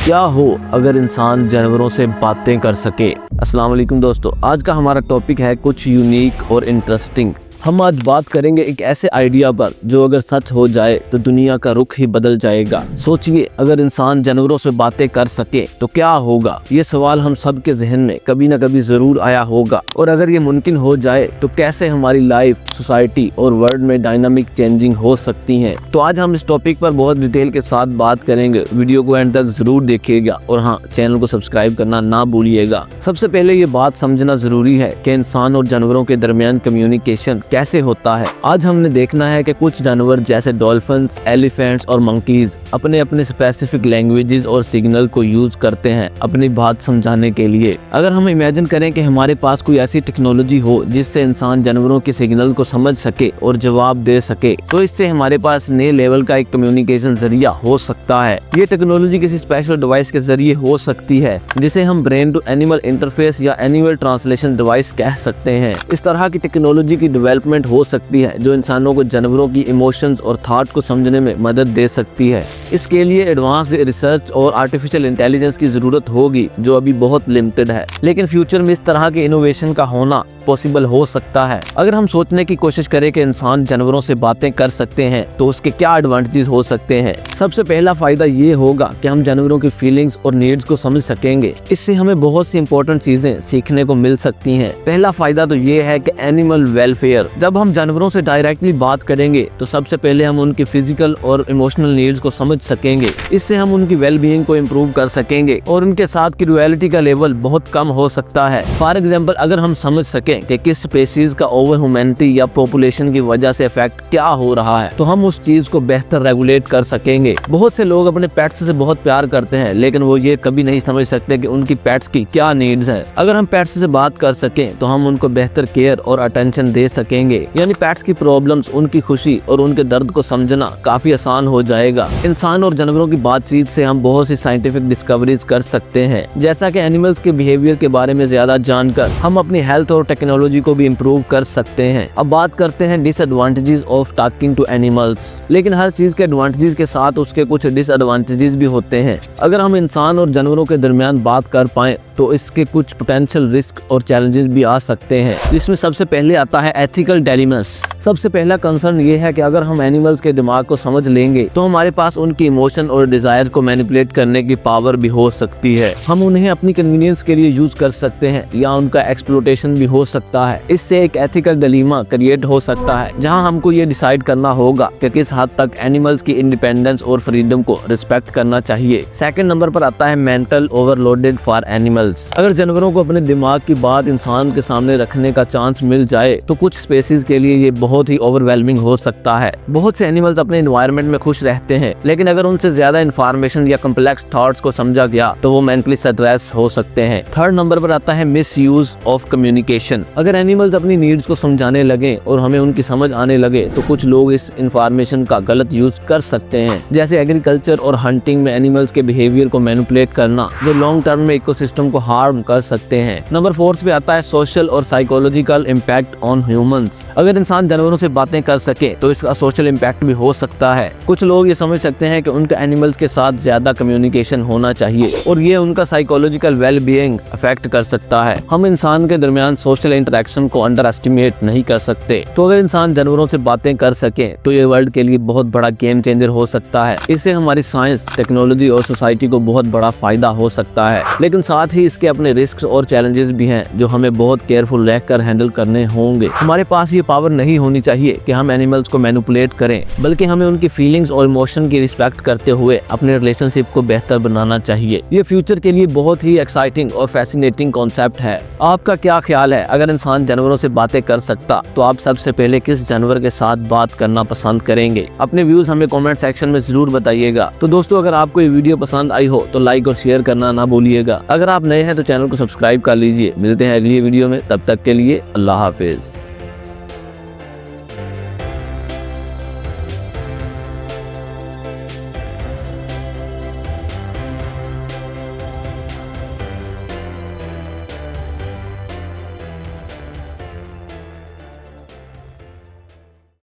क्या हो अगर इंसान जानवरों से बातें कर सके। अस्सलाम वालेकुम दोस्तों, आज का हमारा टॉपिक है कुछ यूनिक और इंटरेस्टिंग। हम आज बात करेंगे एक ऐसे आइडिया पर जो अगर सच हो जाए तो दुनिया का रुख ही बदल जाएगा। सोचिए, अगर इंसान जानवरों से बातें कर सके तो क्या होगा। ये सवाल हम सब के जहन में कभी न कभी जरूर आया होगा, और अगर ये मुमकिन हो जाए तो कैसे हमारी लाइफ, सोसाइटी और वर्ल्ड में डायनामिक चेंजिंग हो सकती है। तो आज हम इस टॉपिक पर बहुत डिटेल के साथ बात करेंगे। वीडियो को एंड तक जरूर देखिएगा और हाँ, चैनल को सब्सक्राइब करना ना भूलिएगा। सबसे पहले ये बात समझना जरूरी है कि इंसान और जानवरों के दरमियान कम्युनिकेशन कैसे होता है। आज हमने देखना है कि कुछ जानवर जैसे डॉल्फिन्स, एलिफेंट्स और मंकीज अपने अपने स्पेसिफिक लैंग्वेजेस और सिग्नल को यूज करते हैं अपनी बात समझाने के लिए। अगर हम इमेजिन करें कि हमारे पास कोई ऐसी टेक्नोलॉजी हो जिससे इंसान जानवरों के सिग्नल को समझ सके और जवाब दे सके, तो इससे हमारे पास नए लेवल का एक कम्युनिकेशन जरिया हो सकता है। ये टेक्नोलॉजी किसी स्पेशल डिवाइस के जरिए हो सकती है जिसे हम ब्रेन टू एनिमल इंटरफेस या एनिमल ट्रांसलेशन डिवाइस कह सकते हैं। इस तरह की टेक्नोलॉजी की डेवलपमेंट हो सकती है जो इंसानों को जानवरों की इमोशंस और थॉट को समझने में मदद दे सकती है। इसके लिए एडवांस्ड रिसर्च और आर्टिफिशियल इंटेलिजेंस की जरूरत होगी जो अभी बहुत लिमिटेड है, लेकिन फ्यूचर में इस तरह के इनोवेशन का होना पॉसिबल हो सकता है। अगर हम सोचने की कोशिश करें कि इंसान जानवरों से बातें कर सकते हैं तो उसके क्या एडवांटेजेस हो सकते हैं। सबसे पहला फायदा ये होगा कि हम जानवरों की फीलिंग्स और नीड्स को समझ सकेंगे। इससे हमें बहुत सी इंपॉर्टेंट चीजें सीखने को मिल सकती हैं। पहला फायदा तो ये है कि एनिमल वेलफेयर। जब हम जानवरों से डायरेक्टली बात करेंगे तो सबसे पहले हम उनकी फिजिकल और इमोशनल नीड्स को समझ सकेंगे। इससे हम उनकी वेलबीइंग को इम्प्रूव कर सकेंगे और उनके साथ की क्रूएलिटी का लेवल बहुत कम हो सकता है। फॉर एग्जाम्पल, अगर हम समझ सकें कि किस स्पीशीज का ओवर ह्यूमैनिटी या पॉपुलेशन की वजह से इफेक्ट क्या हो रहा है, तो हम उस चीज को बेहतर रेगुलेट कर सकेंगे। बहुत से लोग अपने पेट्स से बहुत प्यार करते हैं, लेकिन वो ये कभी नहीं समझ सकते कि उनकी पेट्स की क्या नीड्स हैं। अगर हम पेट्स से बात कर सकें तो हम उनको बेहतर केयर और अटेंशन दे सकेंगे। यानी पेट्स की प्रॉब्लम्स, उनकी खुशी और उनके दर्द को समझना काफी आसान हो जाएगा। इंसान और जानवरों की बातचीत से हम बहुत सी साइंटिफिक डिस्कवरीज कर सकते हैं, जैसा कि एनिमल्स के बिहेवियर के बारे में ज्यादा जानकर हम अपनी हेल्थ और टेक्नोलॉजी को भी इम्प्रूव कर सकते हैं। अब बात करते हैं disadvantages of talking to animals. लेकिन हर चीज के एडवांटेजेस के साथ उसके कुछ डिसएडवांटेजेस भी होते हैं। अगर हम इंसान और जानवरों के दरमियान बात कर पाए तो इसके कुछ पोटेंशियल रिस्क और चैलेंजेस भी आ सकते हैं, जिसमें सबसे पहले आता है एथिकल डायलेमास। सबसे पहला कंसर्न ये है कि अगर हम एनिमल्स के दिमाग को समझ लेंगे तो हमारे पास उनकी इमोशन और डिजायर को मैनिपुलेट करने की पावर भी हो सकती है। हम उन्हें अपनी कन्वीनियंस के लिए यूज कर सकते हैं या उनका एक्सप्लोटेशन भी हो सकता है। इससे एक एथिकल डिलेमा क्रिएट हो सकता है जहां हमको ये डिसाइड करना होगा कि किस हद तक एनिमल्स की इंडिपेंडेंस और फ्रीडम को रिस्पेक्ट करना चाहिए। सेकंड नंबर पर आता है मेंटल ओवरलोडेड फॉर एनिमल्स। अगर जानवरों को अपने दिमाग की बात इंसान के सामने रखने का चांस मिल जाए तो कुछ स्पेसीज के लिए ये बहुत ही ओवरवेलमिंग हो सकता है। बहुत से एनिमल्स अपने एनवायरनमेंट में खुश रहते हैं, लेकिन अगर उनसे ज्यादा इंफॉर्मेशन या कॉम्प्लेक्स थॉट्स को समझा गया तो वो मेंटली स्ट्रेस हो सकते हैं। थर्ड नंबर पर आता है मिस यूज ऑफ कम्युनिकेशन। अगर एनिमल्स अपनी नीड्स को समझाने लगे और हमें उनकी समझ आने लगे तो कुछ लोग इस इंफॉर्मेशन का गलत यूज कर सकते हैं, जैसे एग्रीकल्चर और हंटिंग में एनिमल्स के बिहेवियर को मैनिपुलेट करना, जो लॉन्ग टर्म में इकोसिस्टम को हार्म कर सकते हैं। नंबर 4 पे आता है सोशल और साइकोलॉजिकल इम्पैक्ट ऑन ह्यूमंस। अगर इंसान जानवरों से बातें कर सके तो इसका सोशल इम्पैक्ट भी हो सकता है। कुछ लोग ये समझ सकते हैं कि उनका एनिमल्स के साथ ज्यादा कम्युनिकेशन होना चाहिए और ये उनका साइकोलॉजिकल वेल बीइंग अफेक्ट कर सकता है। हम इंसान के दरमियान सोशल इंटरेक्शन को अंडर एस्टिमेट नहीं कर सकते। तो अगर इंसान जानवरों से बातें कर सके तो ये वर्ल्ड के लिए बहुत बड़ा गेम चेंजर हो सकता है। इससे हमारी साइंस, टेक्नोलॉजी और सोसाइटी को बहुत बड़ा फायदा हो सकता है, लेकिन साथ ही इसके अपने रिस्क और चैलेंजेस भी हैं जो हमें बहुत केयरफुल रहकर हैंडल करने होंगे। हमारे पास ये पावर नहीं होनी चाहिए कि हम एनिमल्स को मैनिपुलेट करें, बल्कि हमें उनकी फीलिंग्स और इमोशन की रिस्पेक्ट करते हुए अपने रिलेशनशिप को बेहतर बनाना चाहिए। ये फ्यूचर के लिए बहुत ही एक्साइटिंग और फैसिनेटिंग कॉन्सेप्ट है। आपका क्या ख्याल है, अगर इंसान जानवरों से बातें कर सकता तो आप सबसे पहले किस जानवर के साथ बात करना पसंद करेंगे? अपने व्यूज हमें कमेंट सेक्शन में जरूर बताइएगा। तो दोस्तों, अगर आपको ये वीडियो पसंद आई हो तो लाइक और शेयर करना ना भूलिएगा। अगर आप नए हैं तो चैनल को सब्सक्राइब कर लीजिए। मिलते हैं अगली वीडियो में, तब तक के लिए अल्लाह हाफिज।